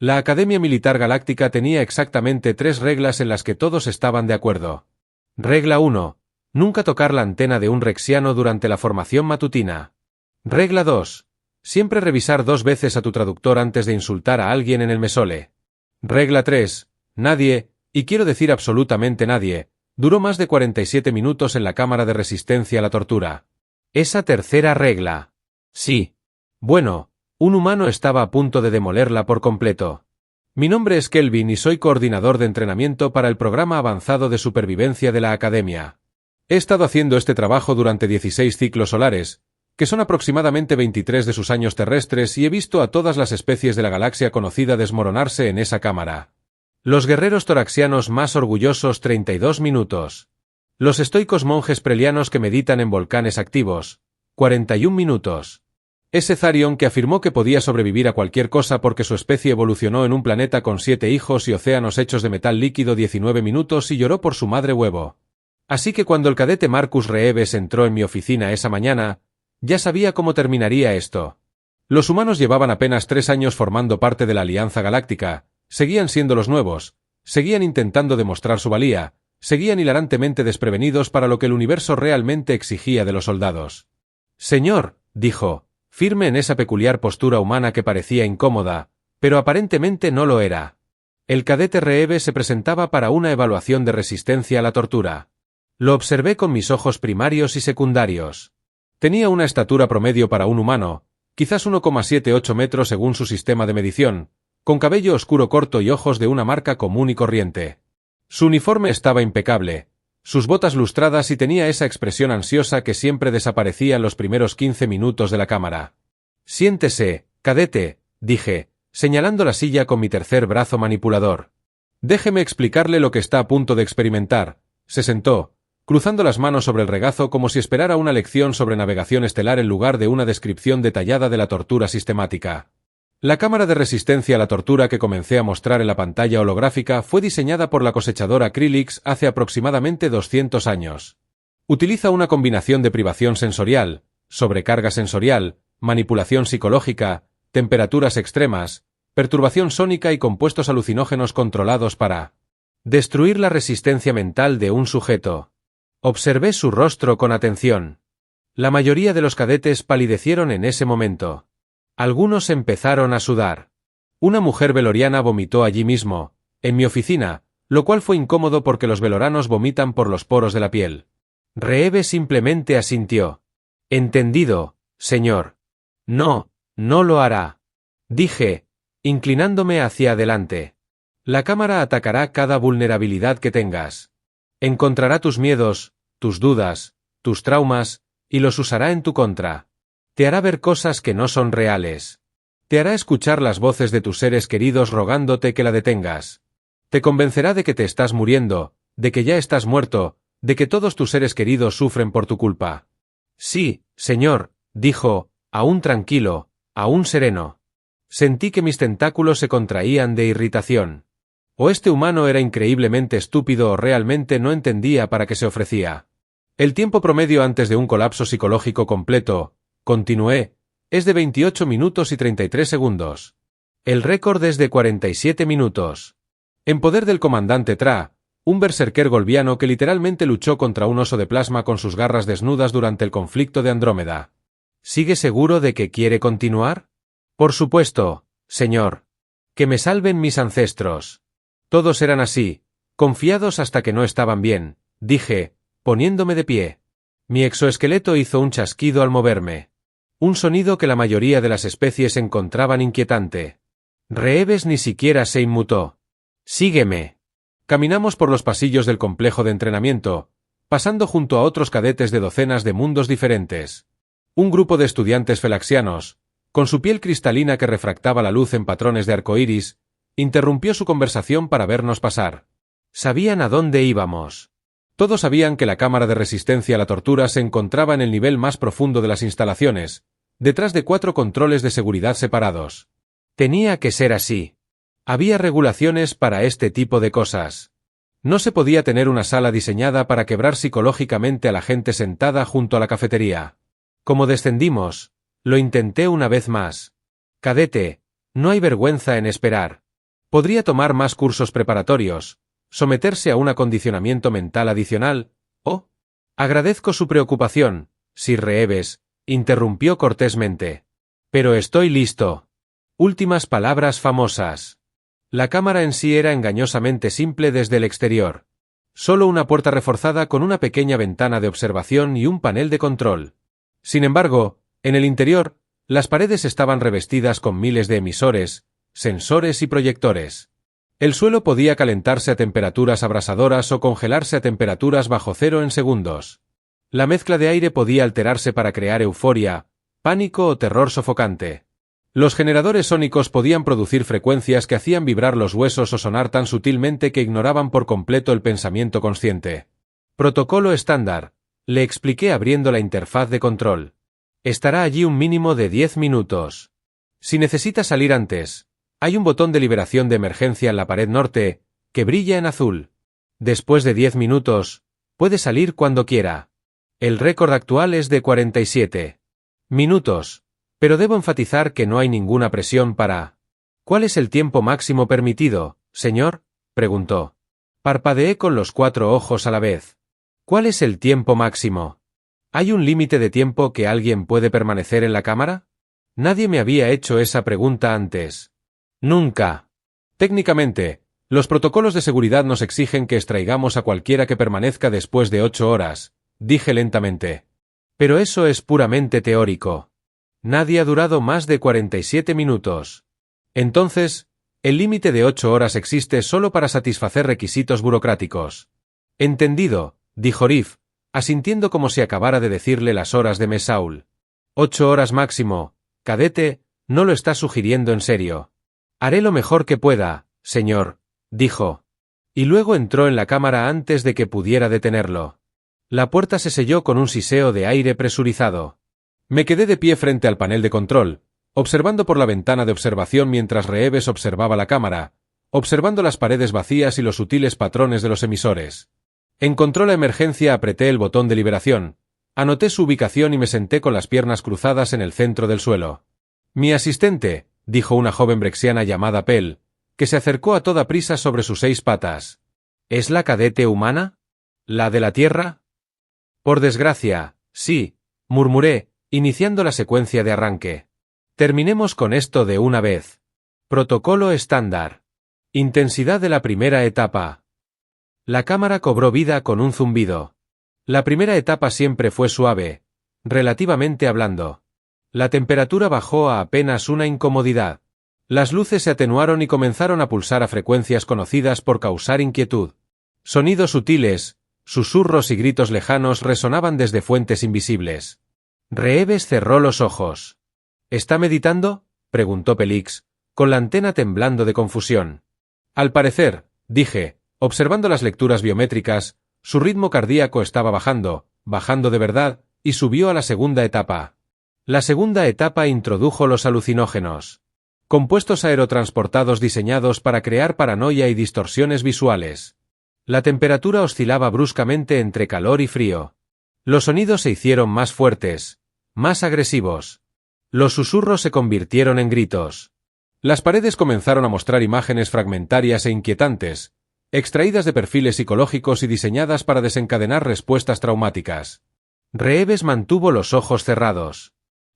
La Academia Militar Galáctica tenía exactamente 3 reglas en las que todos estaban de acuerdo. Regla 1. Nunca tocar la antena de un rexiano durante la formación matutina. Regla 2. Siempre revisar 2 veces a tu traductor antes de insultar a alguien en el mesole. Regla 3. Nadie, y quiero decir absolutamente nadie, duró más de 47 minutos en la cámara de resistencia a la tortura. Esa tercera regla. Sí. Bueno, un humano estaba a punto de demolerla por completo. Mi nombre es Kelvin y soy coordinador de entrenamiento para el programa avanzado de supervivencia de la Academia. He estado haciendo este trabajo durante 16 ciclos solares, que son aproximadamente 23 de sus años terrestres, y he visto a todas las especies de la galaxia conocida desmoronarse en esa cámara. Los guerreros toraxianos más orgullosos 32 minutos. Los estoicos monjes prelianos que meditan en volcanes activos 41 minutos. Ese Tharion que afirmó que podía sobrevivir a cualquier cosa porque su especie evolucionó en un planeta con 7 hijos y océanos hechos de metal líquido 19 minutos y lloró por su madre huevo. Así que cuando el cadete Marcus Reeves entró en mi oficina esa mañana, ya sabía cómo terminaría esto. Los humanos llevaban apenas 3 años formando parte de la Alianza Galáctica, seguían siendo los nuevos, seguían intentando demostrar su valía, seguían hilarantemente desprevenidos para lo que el universo realmente exigía de los soldados. Señor, dijo, firme en esa peculiar postura humana que parecía incómoda, pero aparentemente no lo era. El cadete Reeves se presentaba para una evaluación de resistencia a la tortura. Lo observé con mis ojos primarios y secundarios. Tenía una estatura promedio para un humano, quizás 1,78 metros según su sistema de medición, con cabello oscuro corto y ojos de una marca común y corriente. Su uniforme estaba impecable, sus botas lustradas y tenía esa expresión ansiosa que siempre desaparecía en los primeros 15 minutos de la cámara. Siéntese, cadete, dije, señalando la silla con mi tercer brazo manipulador. Déjeme explicarle lo que está a punto de experimentar. Se sentó, cruzando las manos sobre el regazo como si esperara una lección sobre navegación estelar en lugar de una descripción detallada de la tortura sistemática. La cámara de resistencia a la tortura que comencé a mostrar en la pantalla holográfica fue diseñada por la cosechadora Krillix hace aproximadamente 200 años. Utiliza una combinación de privación sensorial, sobrecarga sensorial, manipulación psicológica, temperaturas extremas, perturbación sónica y compuestos alucinógenos controlados para destruir la resistencia mental de un sujeto. Observé su rostro con atención. La mayoría de los cadetes palidecieron en ese momento. Algunos empezaron a sudar. Una mujer veloriana vomitó allí mismo, en mi oficina, lo cual fue incómodo porque los veloranos vomitan por los poros de la piel. Reeves simplemente asintió. Entendido, señor. No, no lo hará. Dije, inclinándome hacia adelante. La cámara atacará cada vulnerabilidad que tengas. Encontrará tus miedos, tus dudas, tus traumas, y los usará en tu contra. Te hará ver cosas que no son reales. Te hará escuchar las voces de tus seres queridos rogándote que la detengas. Te convencerá de que te estás muriendo, de que ya estás muerto, de que todos tus seres queridos sufren por tu culpa. Sí, señor, dijo, aún tranquilo, aún sereno. Sentí que mis tentáculos se contraían de irritación. O este humano era increíblemente estúpido o realmente no entendía para qué se ofrecía. El tiempo promedio antes de un colapso psicológico completo, continué, es de 28 minutos y 33 segundos. El récord es de 47 minutos. En poder del comandante Tra, un berserker golviano que literalmente luchó contra un oso de plasma con sus garras desnudas durante el conflicto de Andrómeda. ¿Sigue seguro de que quiere continuar? Por supuesto, señor. Que me salven mis ancestros. Todos eran así, confiados hasta que no estaban bien, dije, poniéndome de pie. Mi exoesqueleto hizo un chasquido al moverme. Un sonido que la mayoría de las especies encontraban inquietante. Reeves ni siquiera se inmutó. Sígueme. Caminamos por los pasillos del complejo de entrenamiento, pasando junto a otros cadetes de docenas de mundos diferentes. Un grupo de estudiantes felaxianos, con su piel cristalina que refractaba la luz en patrones de arcoíris, interrumpió su conversación para vernos pasar. Sabían a dónde íbamos. Todos sabían que la cámara de resistencia a la tortura se encontraba en el nivel más profundo de las instalaciones, detrás de 4 controles de seguridad separados. Tenía que ser así. Había regulaciones para este tipo de cosas. No se podía tener una sala diseñada para quebrar psicológicamente a la gente sentada junto a la cafetería. Como descendimos, lo intenté una vez más. Cadete, no hay vergüenza en esperar. Podría tomar más cursos preparatorios, someterse a un acondicionamiento mental adicional, o... Agradezco su preocupación, Sir Reeves, interrumpió cortésmente. Pero estoy listo. Últimas palabras famosas. La cámara en sí era engañosamente simple desde el exterior. Solo una puerta reforzada con una pequeña ventana de observación y un panel de control. Sin embargo, en el interior, las paredes estaban revestidas con miles de emisores, sensores y proyectores. El suelo podía calentarse a temperaturas abrasadoras o congelarse a temperaturas bajo cero en segundos. La mezcla de aire podía alterarse para crear euforia, pánico o terror sofocante. Los generadores sónicos podían producir frecuencias que hacían vibrar los huesos o sonar tan sutilmente que ignoraban por completo el pensamiento consciente. Protocolo estándar, le expliqué abriendo la interfaz de control. Estará allí un mínimo de 10 minutos. Si necesita salir antes, hay un botón de liberación de emergencia en la pared norte, que brilla en azul. Después de 10 minutos, puede salir cuando quiera. El récord actual es de 47 minutos. Pero debo enfatizar que no hay ninguna presión para... ¿Cuál es el tiempo máximo permitido, señor?, preguntó. Parpadeé con los 4 ojos a la vez. ¿Cuál es el tiempo máximo? ¿Hay un límite de tiempo que alguien puede permanecer en la cámara? Nadie me había hecho esa pregunta antes. Nunca. Técnicamente, los protocolos de seguridad nos exigen que extraigamos a cualquiera que permanezca después de 8 horas, dije lentamente. Pero eso es puramente teórico. Nadie ha durado más de 47 minutos. Entonces, el límite de 8 horas existe solo para satisfacer requisitos burocráticos. Entendido, dijo Riff, asintiendo como si acabara de decirle las horas de Mesaul. 8 horas máximo, cadete, no lo está sugiriendo en serio. Haré lo mejor que pueda, señor, dijo. Y luego entró en la cámara antes de que pudiera detenerlo. La puerta se selló con un siseo de aire presurizado. Me quedé de pie frente al panel de control, observando por la ventana de observación mientras Reeves observaba la cámara, observando las paredes vacías y los sutiles patrones de los emisores. Encontró la emergencia, apreté el botón de liberación, anoté su ubicación y me senté con las piernas cruzadas en el centro del suelo. Mi asistente, dijo una joven brexiana llamada Pell, que se acercó a toda prisa sobre sus 6 patas. ¿Es la cadete humana? ¿La de la Tierra? Por desgracia, sí, murmuré, iniciando la secuencia de arranque. Terminemos con esto de una vez. Protocolo estándar. Intensidad de la primera etapa. La cámara cobró vida con un zumbido. La primera etapa siempre fue suave, relativamente hablando. La temperatura bajó a apenas una incomodidad. Las luces se atenuaron y comenzaron a pulsar a frecuencias conocidas por causar inquietud. Sonidos sutiles, susurros y gritos lejanos resonaban desde fuentes invisibles. Reeves cerró los ojos. ¿Está meditando?, preguntó Pelix, con la antena temblando de confusión. Al parecer, dije, observando las lecturas biométricas, su ritmo cardíaco estaba bajando de verdad, y subió a la segunda etapa. La segunda etapa introdujo los alucinógenos. Compuestos aerotransportados diseñados para crear paranoia y distorsiones visuales. La temperatura oscilaba bruscamente entre calor y frío. Los sonidos se hicieron más fuertes, más agresivos. Los susurros se convirtieron en gritos. Las paredes comenzaron a mostrar imágenes fragmentarias e inquietantes, extraídas de perfiles psicológicos y diseñadas para desencadenar respuestas traumáticas. Reeves mantuvo los ojos cerrados.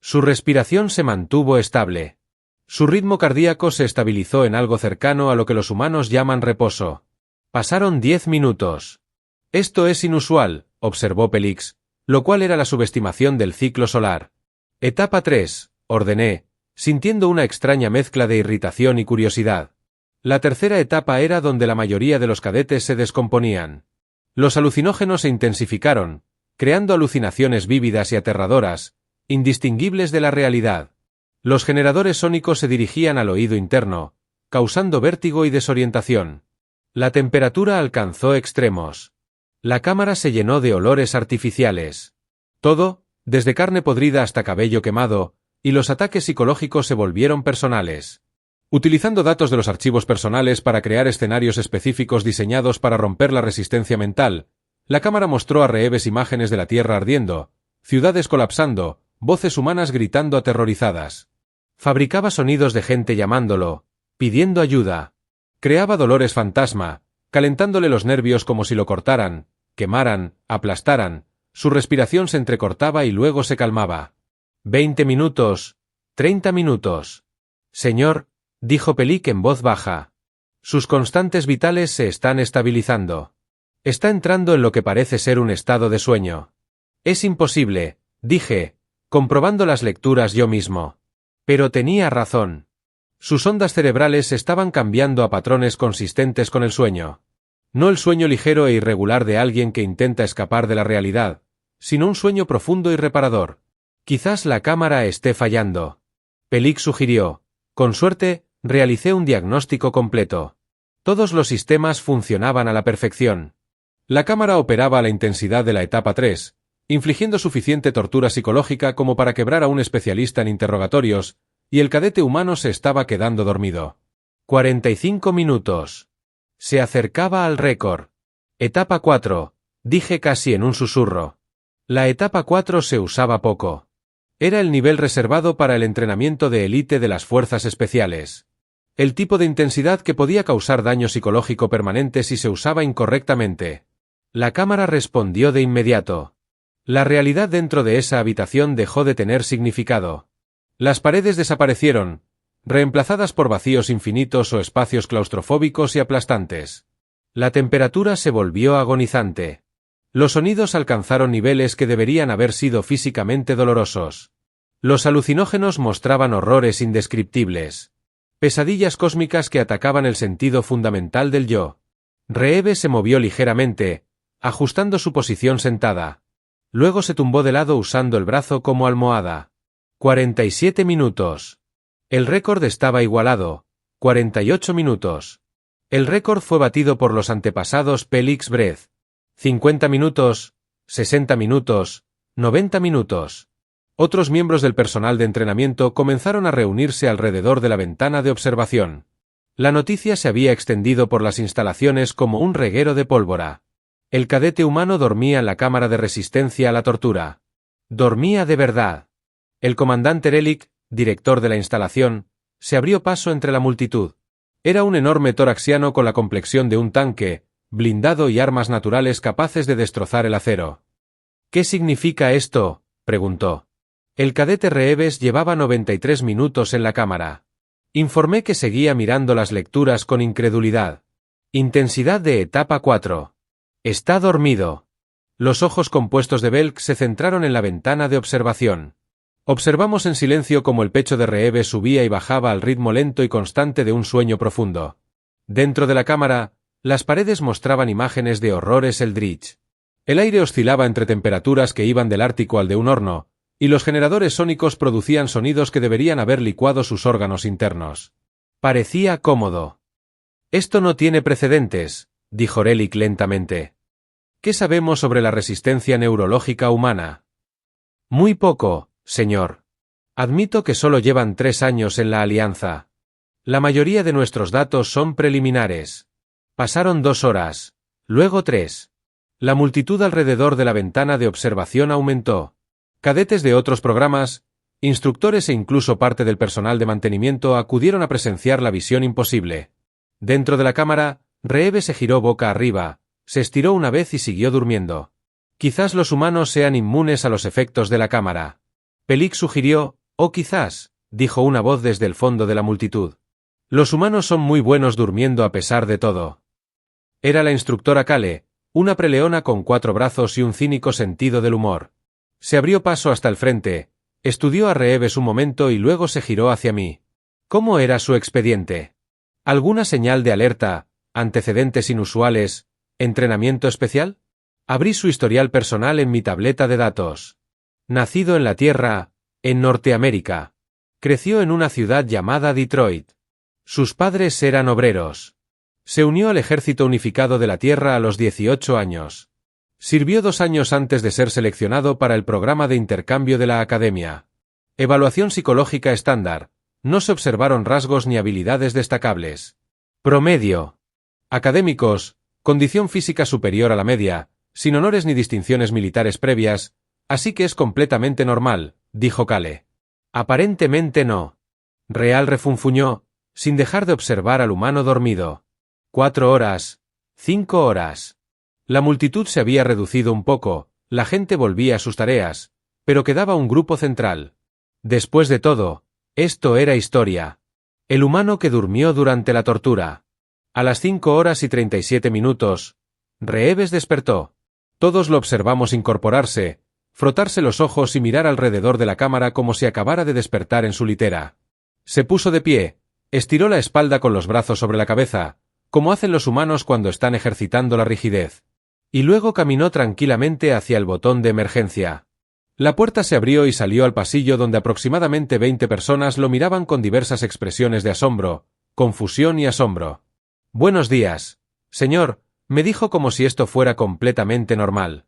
Su respiración se mantuvo estable. Su ritmo cardíaco se estabilizó en algo cercano a lo que los humanos llaman reposo. Pasaron 10 minutos. Esto es inusual, observó Pelix, lo cual era la subestimación del ciclo solar. Etapa 3, ordené, sintiendo una extraña mezcla de irritación y curiosidad. La tercera etapa era donde la mayoría de los cadetes se descomponían. Los alucinógenos se intensificaron, creando alucinaciones vívidas y aterradoras, indistinguibles de la realidad. Los generadores sónicos se dirigían al oído interno, causando vértigo y desorientación. La temperatura alcanzó extremos. La cámara se llenó de olores artificiales. Todo, desde carne podrida hasta cabello quemado, y los ataques psicológicos se volvieron personales. Utilizando datos de los archivos personales para crear escenarios específicos diseñados para romper la resistencia mental, la cámara mostró a Reeves imágenes de la Tierra ardiendo, ciudades colapsando, voces humanas gritando aterrorizadas. Fabricaba sonidos de gente llamándolo, pidiendo ayuda. Creaba dolores fantasma, calentándole los nervios como si lo cortaran, quemaran, aplastaran, su respiración se entrecortaba y luego se calmaba. 20 minutos, 30 minutos. Señor, dijo Pelik en voz baja. Sus constantes vitales se están estabilizando. Está entrando en lo que parece ser un estado de sueño. Es imposible, dije, comprobando las lecturas yo mismo. Pero tenía razón. Sus ondas cerebrales estaban cambiando a patrones consistentes con el sueño. No el sueño ligero e irregular de alguien que intenta escapar de la realidad, sino un sueño profundo y reparador. Quizás la cámara esté fallando. Pelik sugirió. Con suerte, realicé un diagnóstico completo. Todos los sistemas funcionaban a la perfección. La cámara operaba a la intensidad de la etapa 3, infligiendo suficiente tortura psicológica como para quebrar a un especialista en interrogatorios, y el cadete humano se estaba quedando dormido. 45 minutos. Se acercaba al récord. Etapa 4, dije casi en un susurro. La etapa 4 se usaba poco. Era el nivel reservado para el entrenamiento de élite de las fuerzas especiales. El tipo de intensidad que podía causar daño psicológico permanente si se usaba incorrectamente. La cámara respondió de inmediato. La realidad dentro de esa habitación dejó de tener significado. Las paredes desaparecieron, reemplazadas por vacíos infinitos o espacios claustrofóbicos y aplastantes. La temperatura se volvió agonizante. Los sonidos alcanzaron niveles que deberían haber sido físicamente dolorosos. Los alucinógenos mostraban horrores indescriptibles. Pesadillas cósmicas que atacaban el sentido fundamental del yo. Reeve se movió ligeramente, ajustando su posición sentada. Luego se tumbó de lado usando el brazo como almohada. 47 minutos. El récord estaba igualado. 48 minutos. El récord fue batido por los antepasados Pelik's Breath. 50 minutos, 60 minutos, 90 minutos. Otros miembros del personal de entrenamiento comenzaron a reunirse alrededor de la ventana de observación. La noticia se había extendido por las instalaciones como un reguero de pólvora. El cadete humano dormía en la cámara de resistencia a la tortura. Dormía de verdad. El comandante Relic, director de la instalación, se abrió paso entre la multitud. Era un enorme toraxiano con la complexión de un tanque, blindado y armas naturales capaces de destrozar el acero. ¿Qué significa esto?, preguntó. El cadete Reeves llevaba 93 minutos en la cámara. Informé que seguía mirando las lecturas con incredulidad. Intensidad de etapa 4. Está dormido. Los ojos compuestos de Belk se centraron en la ventana de observación. Observamos en silencio cómo el pecho de Reeves subía y bajaba al ritmo lento y constante de un sueño profundo. Dentro de la cámara, las paredes mostraban imágenes de horrores eldritch. El aire oscilaba entre temperaturas que iban del Ártico al de un horno, y los generadores sónicos producían sonidos que deberían haber licuado sus órganos internos. Parecía cómodo. Esto no tiene precedentes, dijo Relic lentamente. ¿Qué sabemos sobre la resistencia neurológica humana? Muy poco, señor. Admito que solo llevan 3 años en la Alianza. La mayoría de nuestros datos son preliminares. Pasaron 2 horas, luego 3. La multitud alrededor de la ventana de observación aumentó. Cadetes de otros programas, instructores e incluso parte del personal de mantenimiento acudieron a presenciar la visión imposible. Dentro de la cámara, Reeve se giró boca arriba, se estiró una vez y siguió durmiendo. Quizás los humanos sean inmunes a los efectos de la cámara. Pelik sugirió, o quizás, dijo una voz desde el fondo de la multitud. Los humanos son muy buenos durmiendo a pesar de todo. Era la instructora Kale, una preleona con 4 brazos y un cínico sentido del humor. Se abrió paso hasta el frente, estudió a Reeves un momento y luego se giró hacia mí. ¿Cómo era su expediente? ¿Alguna señal de alerta, antecedentes inusuales, entrenamiento especial? Abrí su historial personal en mi tableta de datos. Nacido en la Tierra, en Norteamérica. Creció en una ciudad llamada Detroit. Sus padres eran obreros. Se unió al Ejército Unificado de la Tierra a los 18 años. Sirvió 2 años antes de ser seleccionado para el programa de intercambio de la Academia. Evaluación psicológica estándar. No se observaron rasgos ni habilidades destacables. Promedio. Académicos, condición física superior a la media, sin honores ni distinciones militares previas, así que es completamente normal, dijo Kale. Aparentemente no. Real refunfuñó, sin dejar de observar al humano dormido. 4 horas, 5 horas. La multitud se había reducido un poco, la gente volvía a sus tareas, pero quedaba un grupo central. Después de todo, esto era historia. El humano que durmió durante la tortura. A las 5 horas y 37 minutos, Reeves despertó. Todos lo observamos incorporarse, frotarse los ojos y mirar alrededor de la cámara como si acabara de despertar en su litera. Se puso de pie, estiró la espalda con los brazos sobre la cabeza, como hacen los humanos cuando están ejercitando la rigidez. Y luego caminó tranquilamente hacia el botón de emergencia. La puerta se abrió y salió al pasillo donde aproximadamente 20 personas lo miraban con diversas expresiones de asombro, confusión y asombro. «Buenos días, señor», me dijo como si esto fuera completamente normal.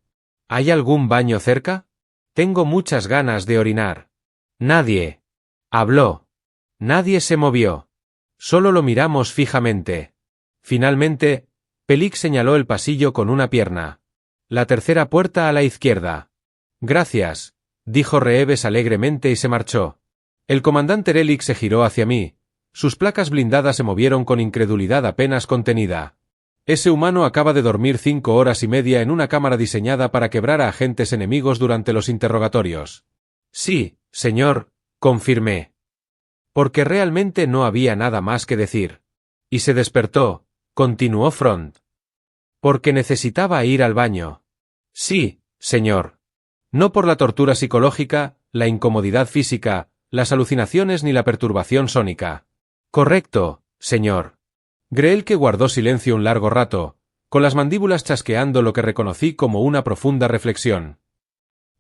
«¿Hay algún baño cerca? Tengo muchas ganas de orinar». Nadie habló. Nadie se movió. Solo lo miramos fijamente. Finalmente, Pelik señaló el pasillo con una pierna. «La tercera puerta a la izquierda». «Gracias», dijo Reeves alegremente y se marchó. El comandante Relic se giró hacia mí. Sus placas blindadas se movieron con incredulidad apenas contenida. Ese humano acaba de dormir 5 horas y media en una cámara diseñada para quebrar a agentes enemigos durante los interrogatorios. «Sí, señor», confirmé. Porque realmente no había nada más que decir. «Y se despertó», continuó Front. «Porque necesitaba ir al baño». «Sí, señor». No por la tortura psicológica, la incomodidad física, las alucinaciones ni la perturbación sónica. Correcto, señor. Greelke guardó silencio un largo rato, con las mandíbulas chasqueando lo que reconocí como una profunda reflexión.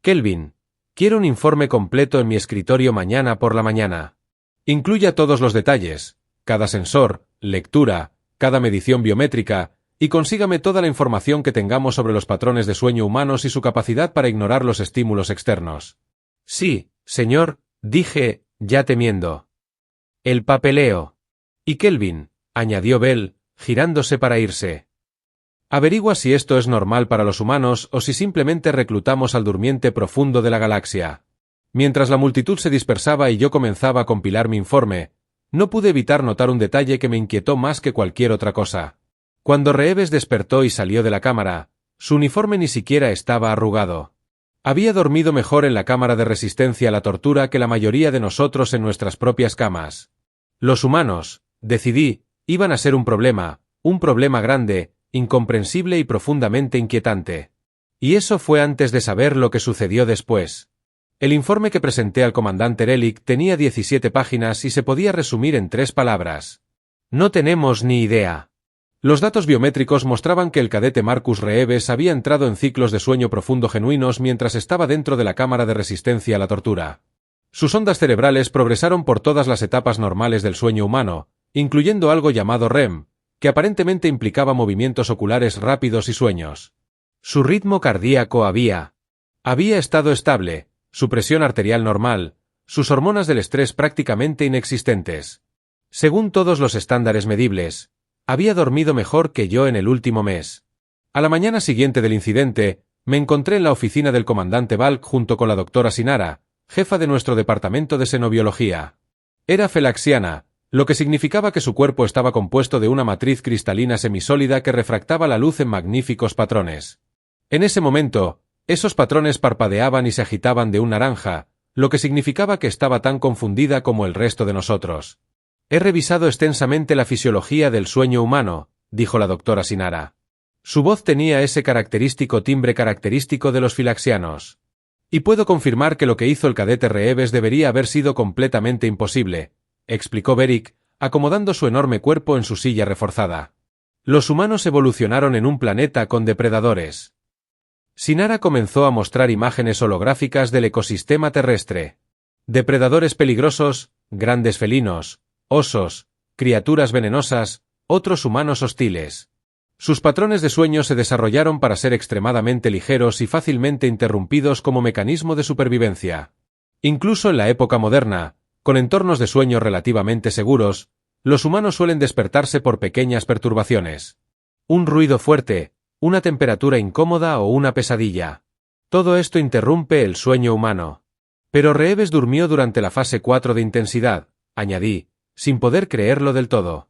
Kelvin, quiero un informe completo en mi escritorio mañana por la mañana. Incluya todos los detalles, cada sensor, lectura, cada medición biométrica, y consígame toda la información que tengamos sobre los patrones de sueño humanos y su capacidad para ignorar los estímulos externos. Sí, señor, dije, ya temiendo. El papeleo. Y Kelvin, añadió Bell, girándose para irse. Averigua si esto es normal para los humanos o si simplemente reclutamos al durmiente profundo de la galaxia. Mientras la multitud se dispersaba y yo comenzaba a compilar mi informe, no pude evitar notar un detalle que me inquietó más que cualquier otra cosa. Cuando Reeves despertó y salió de la cámara, su uniforme ni siquiera estaba arrugado. Había dormido mejor en la cámara de resistencia a la tortura que la mayoría de nosotros en nuestras propias camas. Los humanos, decidí, iban a ser un problema grande, incomprensible y profundamente inquietante. Y eso fue antes de saber lo que sucedió después. El informe que presenté al comandante Relic tenía 17 páginas y se podía resumir en 3 palabras. No tenemos ni idea. Los datos biométricos mostraban que el cadete Marcus Reeves había entrado en ciclos de sueño profundo genuinos mientras estaba dentro de la cámara de resistencia a la tortura. Sus ondas cerebrales progresaron por todas las etapas normales del sueño humano, incluyendo algo llamado REM, que aparentemente implicaba movimientos oculares rápidos y sueños. Su ritmo cardíaco había estado estable, su presión arterial normal, sus hormonas del estrés prácticamente inexistentes. Según todos los estándares medibles, había dormido mejor que yo en el último mes. A la mañana siguiente del incidente, me encontré en la oficina del comandante Balk junto con la doctora Sinara, jefa de nuestro departamento de xenobiología. Era felaxiana, lo que significaba que su cuerpo estaba compuesto de una matriz cristalina semisólida que refractaba la luz en magníficos patrones. En ese momento, esos patrones parpadeaban y se agitaban de un naranja, lo que significaba que estaba tan confundida como el resto de nosotros. He revisado extensamente la fisiología del sueño humano, dijo la doctora Sinara. Su voz tenía ese característico timbre característico de los filaxianos. Y puedo confirmar que lo que hizo el cadete Reeves debería haber sido completamente imposible, explicó Beric, acomodando su enorme cuerpo en su silla reforzada. Los humanos evolucionaron en un planeta con depredadores. Sinara comenzó a mostrar imágenes holográficas del ecosistema terrestre. Depredadores peligrosos, grandes felinos, osos, criaturas venenosas, otros humanos hostiles. Sus patrones de sueño se desarrollaron para ser extremadamente ligeros y fácilmente interrumpidos como mecanismo de supervivencia. Incluso en la época moderna, con entornos de sueño relativamente seguros, los humanos suelen despertarse por pequeñas perturbaciones. Un ruido fuerte, una temperatura incómoda o una pesadilla. Todo esto interrumpe el sueño humano. Pero Reeves durmió durante la fase 4 de intensidad, añadí, sin poder creerlo del todo.